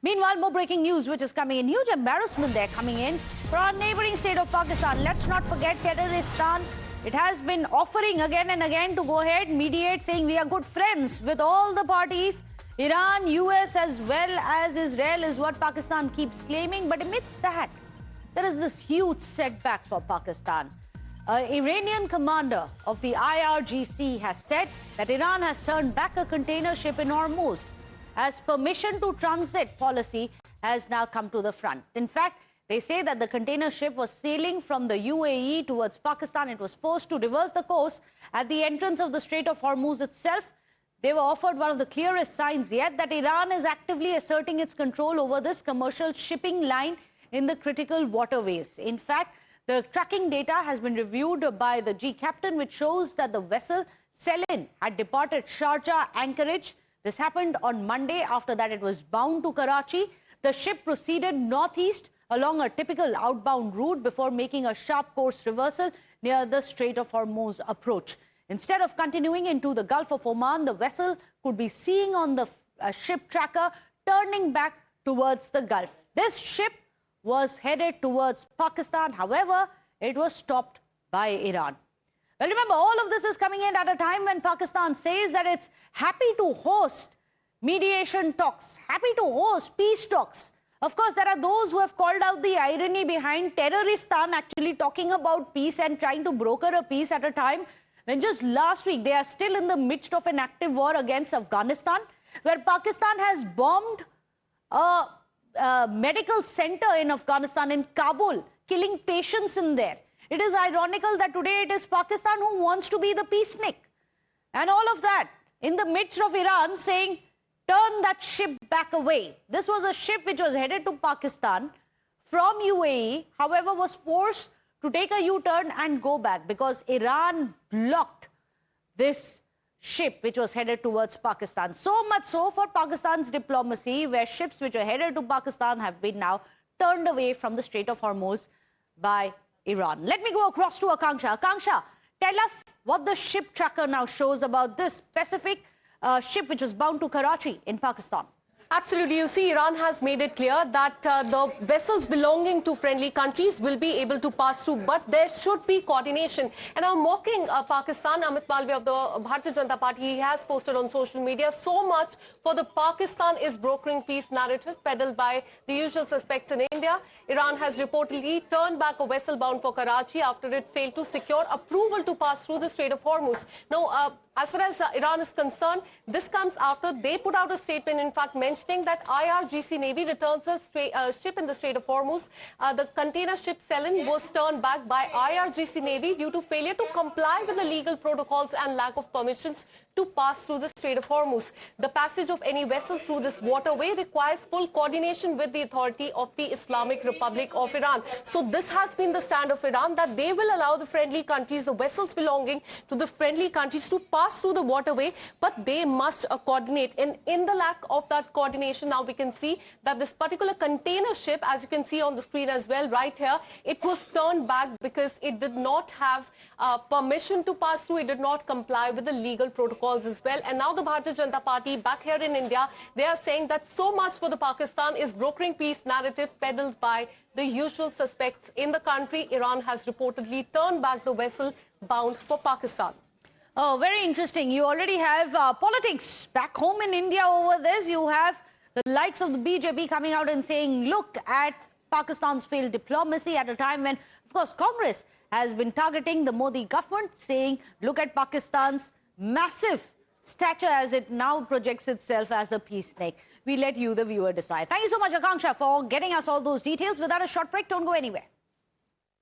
Meanwhile, more breaking news which is coming in. Huge embarrassment there coming in for our neighboring state of Pakistan. Let's not forget terroristan. It has been offering again and again to go ahead, mediate, saying we are good friends with all the parties. Iran, US as well as Israel is what Pakistan keeps claiming. But amidst that, there is this huge setback for Pakistan. Iranian commander of the IRGC has said that Iran has turned back a container ship in Hormuz, as permission to transit policy has now come to the front. In fact, they say that the container ship was sailing from the UAE towards Pakistan. It was forced to reverse the course at the entrance of the Strait of Hormuz itself. They were offered one of the clearest signs yet that Iran is actively asserting its control over this commercial shipping line in the critical waterways. In fact, the tracking data has been reviewed by the G captain, which shows that the vessel Selin had departed Sharjah anchorage. This happened on Monday. After that, it was bound to Karachi. The ship proceeded northeast along a typical outbound route before making a sharp course reversal near the Strait of Hormuz approach. Instead of continuing into the Gulf of Oman, the vessel could be seen on the ship tracker turning back towards the Gulf. This ship was headed towards Pakistan. However, it was stopped by Iran. Well, remember, all of this is coming in at a time when Pakistan says that it's happy to host mediation talks, happy to host peace talks. Of course, there are those who have called out the irony behind terroristan actually talking about peace and trying to broker a peace at a time when just last week they are still in the midst of an active war against Afghanistan, where Pakistan has bombed a medical center in Afghanistan, in Kabul, killing patients in there. It is ironical that today it is Pakistan who wants to be the peacenik. And all of that in the midst of Iran saying, turn that ship back away. This was a ship which was headed to Pakistan from UAE, however, was forced to take a U-turn and go back because Iran blocked this ship which was headed towards Pakistan. So much so for Pakistan's diplomacy, where ships which are headed to Pakistan have been now turned away from the Strait of Hormuz by Iran. Let me go across to Akanksha. Akanksha, tell us what the ship tracker now shows about this specific ship which was bound to Karachi in Pakistan. Absolutely. You see, Iran has made it clear that the vessels belonging to friendly countries will be able to pass through, but there should be coordination. And I'm mocking Pakistan. Amit Malviya of the Bharatiya Janata Party, he has posted on social media so much for the Pakistan is brokering peace narrative peddled by the usual suspects in India. Iran has reportedly turned back a vessel bound for Karachi after it failed to secure approval to pass through the Strait of Hormuz. Now, as far as Iran is concerned, this comes after they put out a statement, in fact, mentioning that IRGC Navy returns a ship in the Strait of Hormuz. The container ship Selin was turned back by IRGC Navy due to failure to comply with the legal protocols and lack of permissions to pass through the Strait of Hormuz. The passage of any vessel through this waterway requires full coordination with the authority of the Islamic Republic of Iran. So this has been the stand of Iran, that they will allow the friendly countries, the vessels belonging to the friendly countries, to pass through the waterway, but they must coordinate. And in the lack of that coordination, now we can see that this particular container ship, as you can see on the screen as well right here, it was turned back because it did not have permission to pass through. It did not comply with the legal protocols as well. And now the Bharatiya Janata Party back here in India, they are saying that so much for the Pakistan is brokering peace narrative peddled by the usual suspects in the country. Iran has reportedly turned back the vessel bound for Pakistan. Oh, very interesting. You already have politics back home in India over this. You have the likes of the BJP coming out and saying, look at Pakistan's failed diplomacy at a time when, of course, Congress has been targeting the Modi government, saying, look at Pakistan's massive stature as it now projects itself as a peace snake. We let you, the viewer, decide. Thank you so much, Akanksha, for getting us all those details. Without a short break, don't go anywhere.